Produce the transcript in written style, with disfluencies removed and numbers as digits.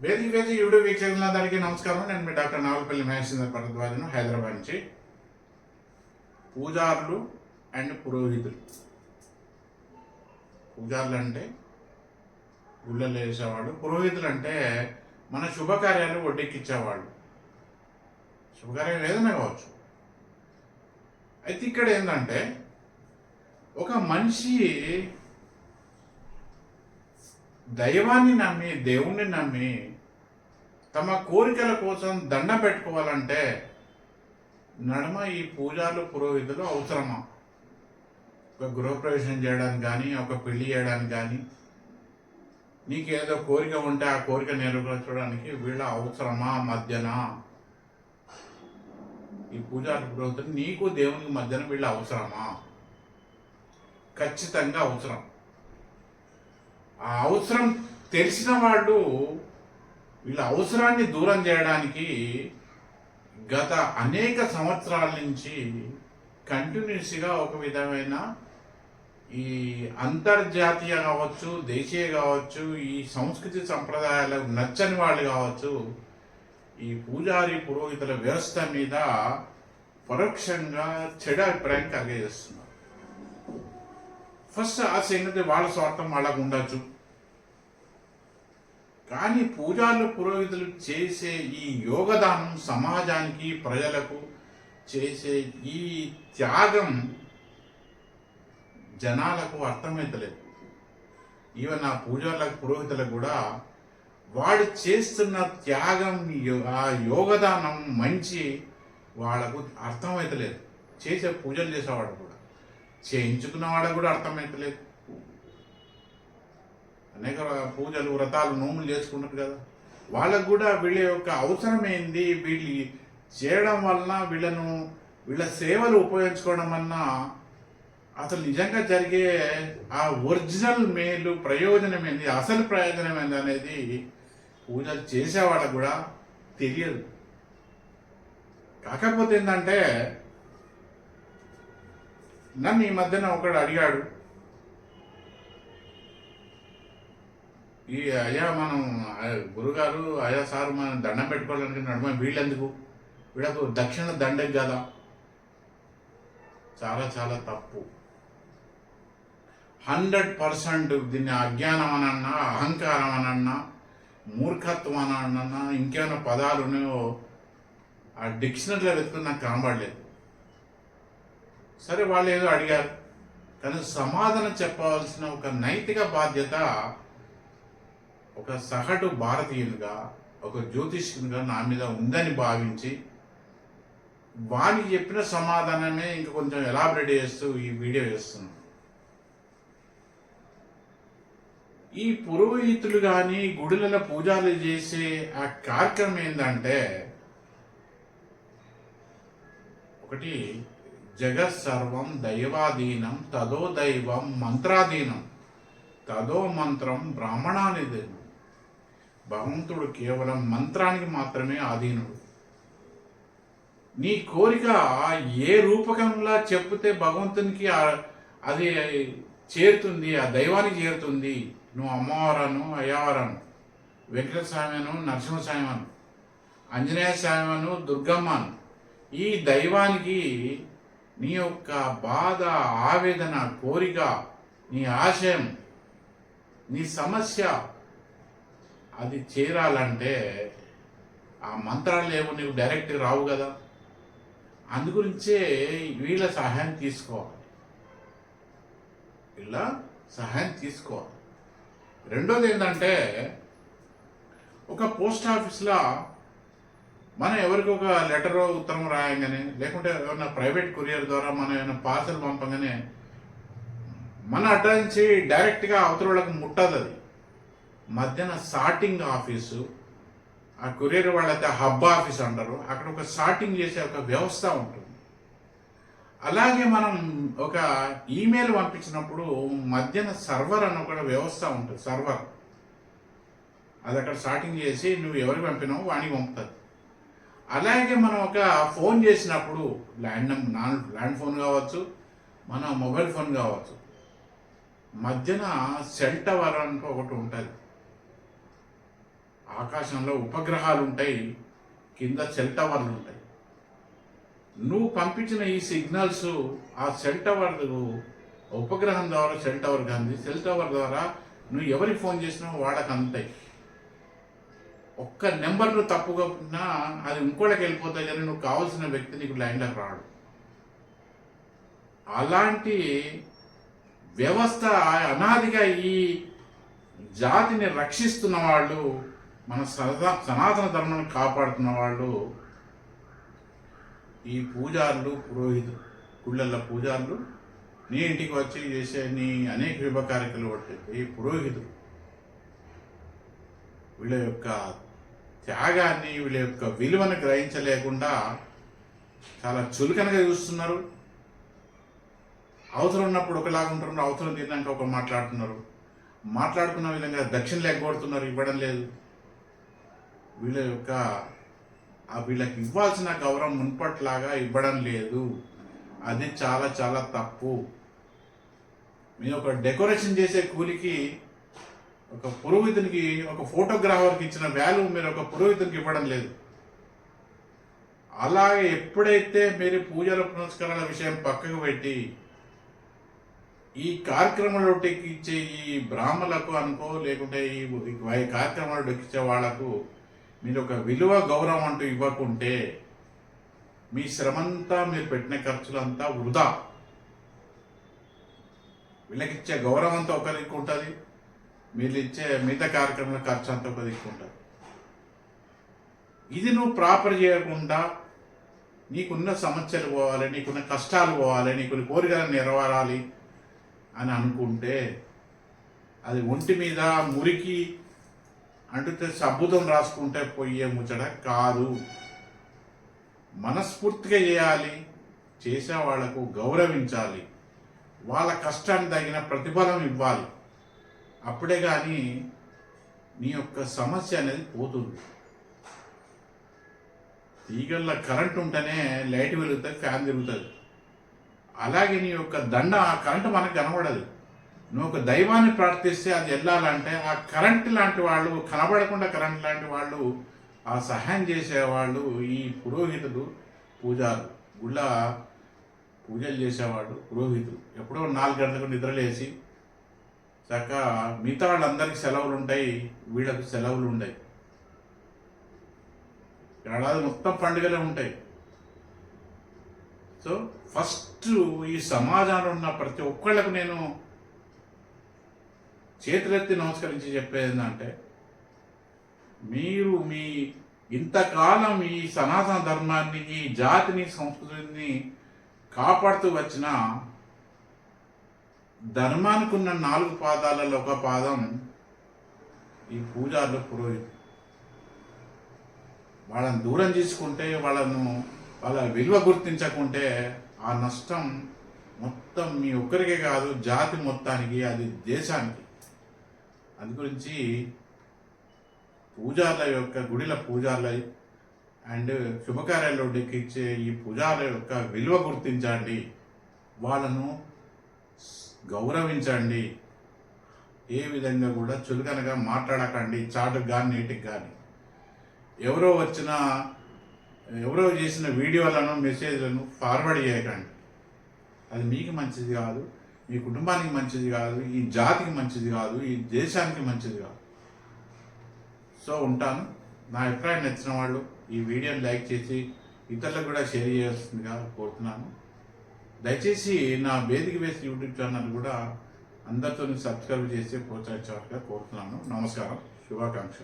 వేదిక యూట్యూబ్ వీక్షకులందరికీ నమస్కారం. నేను మీ డాక్టర్ నావలపల్లి మహేశ్వర భరద్వాజను, హైదరాబాద్ నుంచి. పూజారులు అండ్ పురోహితులు. పూజారులు అంటే గుళ్ళలో వేసేవాడు, పురోహితులు అంటే మన శుభకార్యాలు ఒడ్డెక్కించేవాళ్ళు. శుభకార్యాలు ఏదైనా కావచ్చు. అయితే ఇక్కడ ఏంటంటే, ఒక మనిషి దైవాన్ని నమ్మి, దేవుణ్ణి నమ్మి తమ కోరికల కోసం దండం పెట్టుకోవాలంటే నడమ ఈ పూజారులు పురోహితులు అవసరమా? ఒక గృహప్రవేశం చేయడానికి కానీ, ఒక పెళ్లి చేయడానికి కానీ, నీకేదో కోరిక ఉంటే ఆ కోరిక నెరవేర్చడానికి వీళ్ళ అవసరమా మధ్యన? ఈ పూజారులు పురోహితులు నీకు దేవునికి మధ్యన వీళ్ళ అవసరమా? ఖచ్చితంగా అవసరం. ఆ అవసరం తెలిసిన వాళ్ళు వీళ్ళ అవసరాన్ని దూరం చేయడానికి గత అనేక సంవత్సరాల నుంచి కంటిన్యూస్గా ఒక విధమైన ఈ అంతర్జాతీయ కావచ్చు, దేశీయ కావచ్చు, ఈ సంస్కృతి సంప్రదాయాలకు నచ్చని వాళ్ళు కావచ్చు, ఈ పూజారి పురోహితుల వ్యవస్థ మీద పరోక్షంగా చెడు అభిప్రాయం కలిగజేస్తున్నారు. ఫస్ట్ ఆ సంగతి వాళ్ళ స్వార్థం వాళ్ళకు ఉండొచ్చు, కానీ పూజారులు పురోహితులు చేసే ఈ యోగదానం, సమాజానికి ప్రజలకు చేసే ఈ త్యాగం జనాలకు అర్థమవుతలేదు. ఈవెన్ ఆ పూజారులకు పురోహితులకు కూడా వాడు చేస్తున్న త్యాగం, ఆ యోగదానం మంచి వాళ్ళకు అర్థమవుతలేదు. చేసే పూజలు చేసేవాడు కూడా, చేయించుకున్నవాడు కూడా అర్థమవుతలేదు. అనేక పూజలు, వ్రతాలు, నోములు చేసుకుంటారు కదా, వాళ్ళకు కూడా వీళ్ళ యొక్క అవసరం ఏంది, వీళ్ళు చేయడం వలన వీళ్ళ సేవలు ఉపయోగించుకోవడం వలన అసలు నిజంగా జరిగే ఆ ఒరిజినల్ మేలు, ప్రయోజనం ఏంది, అసలు ప్రయోజనం ఏంది అనేది పూజలు చేసేవాళ్ళకు కూడా తెలియదు. కాకపోతే ఏంటంటే, నన్ను ఈ మధ్యన ఒకడు అడిగాడు, ఈ అయ్యా మనం గురుగారు, అయ్యా సార్ మనం దండం పెట్టుకోవాలనుకున్నాడు, వీళ్ళెందుకు, వీళ్ళకు దక్షిణ దండకి కదా? చాలా చాలా తప్పు. 100% దీన్ని అజ్ఞానం అనన్నా, అహంకారం అనన్నా, మూర్ఖత్వం అనన్నా, ఇంకేమైనా పదాలు ఉన్నాయో ఆ డిక్షనరీలో వెతుకుని నాకు కనబడలేదు. సరే, వాళ్ళు ఏదో అడిగారు, కానీ సమాధానం చెప్పవలసిన ఒక నైతిక బాధ్యత ఒక సగటు భారతీయునిగా, ఒక జ్యోతిష్కునిగా నా మీద ఉందని భావించి వానికి చెప్పిన సమాధానమే ఇంకా కొంచెం ఎలాబరేట్ చేస్తూ ఈ వీడియో చేస్తున్నాను. ఈ పురోహితులు కానీ, గుడులలో పూజలు చేసే ఆ కార్యక్రమం ఏంటంటే, ఒకటి జగత్ సర్వం దైవాధీనం, తదో దైవం మంత్రాధీనం, తదో మంత్రం బ్రాహ్మణాధీనం. భగవంతుడు కేవలం మంత్రానికి మాత్రమే ఆధీనుడు. నీ కోరిక ఏ రూపకంలా చెప్తే భగవంతునికి అది చేరుతుంది, ఆ దైవానికి చేరుతుంది. నువ్వు అమ్మవారను, అయ్యవారను, వెంకట స్వామిను, నరసింహస్వామిను, ఆంజనేయ స్వామిను, దుర్గమ్మను, ఈ దైవానికి నీ యొక్క బాధ, ఆవేదన, కోరిక, నీ ఆశయం, నీ సమస్య అది చేరాలంటే ఆ మంత్రాలు ఏమో నీకు డైరెక్ట్ రావు కదా. అందుగురించే వీళ్ళ సహాయం తీసుకోవాలి, ఇలా సహాయం తీసుకోవాలి. రెండోది ఏంటంటే, ఒక పోస్ట్ ఆఫీస్లో మనం ఎవరికి ఒక లెటర్, ఉత్తరం రాయంగానే, లేకుంటే ఏమైనా ప్రైవేట్ కొరియర్ ద్వారా మనం ఏమైనా పార్సల్ పంపగానే మన అడ్రస్ నుంచి డైరెక్ట్గా అవతలకు ముట్టదు. అది మధ్యన సార్టింగ్ ఆఫీసు, ఆ కొరియర్ వాళ్ళైతే హబ్ ఆఫీస్ అంటారు, అక్కడ ఒక సార్టింగ్ చేసే ఒక వ్యవస్థ ఉంటుంది. అలాగే మనం ఒక ఈమెయిల్ పంపించినప్పుడు మధ్యన సర్వర్ అని ఒక వ్యవస్థ ఉంటుంది. సర్వర్ అది అక్కడ సార్టింగ్ చేసి నువ్వు ఎవరికి పంపినావు వాడికి పంపుతుంది. అలాగే మనం ఒక ఫోన్ చేసినప్పుడు, ల్యాండ్ ఫోన్ కావచ్చు, మన మొబైల్ ఫోన్ కావచ్చు, మధ్యన సెల్ టవర్ అంటూ ఒకటి ఉంటుంది. ఆకాశంలో ఉపగ్రహాలు ఉంటాయి, కింద సెల్ టవర్లు ఉంటాయి. నువ్వు పంపించిన ఈ సిగ్నల్స్ ఆ సెల్ టవర్ ఉపగ్రహం ద్వారా సెల్ టవర్కి అంది, సెల్ టవర్ ద్వారా నువ్వు ఎవరికి ఫోన్ చేసినావో వాళ్ళకి అందుతాయి. ఒక్క నెంబర్ను తప్పుగా ఉన్నా అది ఇంకోళ్ళకి వెళ్ళిపోతాయి, కానీ నువ్వు కావాల్సిన వ్యక్తి నీకు లైన్లోకి రాడు. అలాంటి వ్యవస్థ అనాదిగా ఈ జాతిని రక్షిస్తున్న వాళ్ళు, మన సనాతన ధర్మాన్ని కాపాడుతున్న వాళ్ళు ఈ పూజారులు, పురోహితులు, గుళ్ళల్లో పూజారులు, నీ ఇంటికి వచ్చి చేసే నీ అనేక విభ కార్యక్రమాలు పట్టే ఈ పురోహితులు వీళ్ళ యొక్క త్యాగాన్ని, వీళ్ళ యొక్క విలువను గ్రహించలేకుండా చాలా చులకనగా చూస్తున్నారు. అవసరం ఉన్నప్పుడు ఒకలాగా ఉంటున్నారు, అవసరం తిన్నాక ఒక మాట్లాడుతున్నారు. మాట్లాడుకున్న విధంగా దక్షిణలు ఎగ్గొడుతున్నారు, ఇవ్వడం లేదు. వీళ్ళ యొక్క వీళ్ళకి ఇవ్వాల్సిన గౌరవం మున్పట్లాగా ఇవ్వడం లేదు. అది చాలా చాలా తప్పు. మీరు ఒక డెకరేషన్ చేసే కూలికి, ఒక పురోహితునికి, ఒక ఫోటోగ్రాఫర్కి ఇచ్చిన వాల్యూ మీరు ఒక పురోహితునికి ఇవ్వడం లేదు. అలాగే ఎప్పుడైతే మీరు పూజల పునస్కారాల విషయం పక్కకు పెట్టి ఈ కార్యక్రమంలో ఇచ్చే ఈ బ్రాహ్మణులకు అనుకో, లేకుంటే ఈ కార్యక్రమాలు ఇచ్చే వాళ్లకు మీరు ఒక విలువ గౌరవం అంటూ ఇవ్వకుంటే మీ శ్రమంతా, మీరు పెట్టిన ఖర్చులంతా వృధా. వీళ్ళకి ఇచ్చే గౌరవం అంతా ఒక దిక్కు ఉంటుంది, మీరు ఇచ్చే మిగతా కార్యక్రమాల ఖర్చు అంతా ఒక దిక్కు ఉంటుంది. ఇది నువ్వు ప్రాపర్ చేయకుండా నీకున్న సమస్యలు పోవాలి, నీకున్న కష్టాలు పోవాలి, నీకున్న కోరికలు నెరవేరాలి అని అనుకుంటే అది ఒంటి మీద మురికి అంటుతే సబ్బుతం రాసుకుంటే పోయే ముచ్చట కాదు. మనస్ఫూర్తిగా చేయాలి, చేసే వాళ్లకు గౌరవించాలి, వాళ్ళ కష్టానికి తగిన ప్రతిఫలం ఇవ్వాలి. అప్పుడే కానీ నీ యొక్క సమస్య అనేది పోతుంది. తీగల్లో కరెంట్ ఉంటేనే లైట్ వెలుగుతుంది, ఫ్యాన్ తిరుగుతుంది. అలాగే నీ యొక్క దండ, ఆ కరెంటు మనకు కనబడదు. నువ్వు ఒక దైవాన్ని ప్రార్థిస్తే అది వెళ్ళాలంటే ఆ కరెంట్ లాంటి వాళ్ళు, కనబడకుండా కరెంట్ లాంటి వాళ్ళు, ఆ సహాయం చేసేవాళ్ళు ఈ పురోహితులు, పూజారులు. గుళ్ళ పూజలు చేసేవాళ్ళు పురోహితులు ఎప్పుడో 4 గంటలకు నిద్రలేసి చక్కగా మిగతా వాళ్ళందరికీ సెలవులు ఉంటాయి, వీళ్ళకు సెలవులు ఉండవు. ఏడాది మొత్తం పండుగలే ఉంటాయి. సో ఫస్ట్ ఈ సమాజంలో ఉన్న ప్రతి ఒక్కళ్ళకు నేను చేతులెత్తి నమస్కరించి చెప్పేది ఏంటంటే, మీరు మీ ఇంతకాలం ఈ సనాతన ధర్మాన్ని, ఈ జాతిని, సంస్కృతిని కాపాడుతూ వచ్చిన ధర్మానికి ఉన్న 4 పాదాలలో ఒక పాదం ఈ పూజారులు, పురోహితులు. వాళ్ళని దూరం చేసుకుంటే, వాళ్ళ విలువ గుర్తించకుంటే ఆ నష్టం మొత్తం మీ ఒక్కరికే కాదు, జాతి మొత్తానికి, అది దేశానికి. అందు గురించి పూజారుల యొక్క, గుడిల పూజారుల అండ్ శుభకార్యాల్లో ఇచ్చే ఈ పూజారుల యొక్క విలువ గుర్తించండి, వాళ్ళను గౌరవించండి. ఏ విధంగా కూడా చులకనగా మాట్లాడకండి, చాటుకు కానీ నీటికి కానీ. ఎవరో చేసిన వీడియోలను, మెసేజ్లను ఫార్వర్డ్ చేయకండి. అది మీకు మంచిది కాదు, మీ కుటుంబానికి మంచిది కాదు, ఈ జాతికి మంచిది కాదు, ఈ దేశానికి మంచిది కాదు. సో ఉంటాను. నా అభిప్రాయం నచ్చిన వాళ్ళు ఈ వీడియోని లైక్ చేసి ఇతరులకు కూడా షేర్ చేయాల్సిందిగా కోరుతున్నాను. దయచేసి నా వేదిక వేసి యూట్యూబ్ ఛానల్ కూడా అందరితో సబ్స్క్రైబ్ చేసి ప్రోత్సహించాలని కోరుతున్నాను. నమస్కారం, శుభాకాంక్షలు.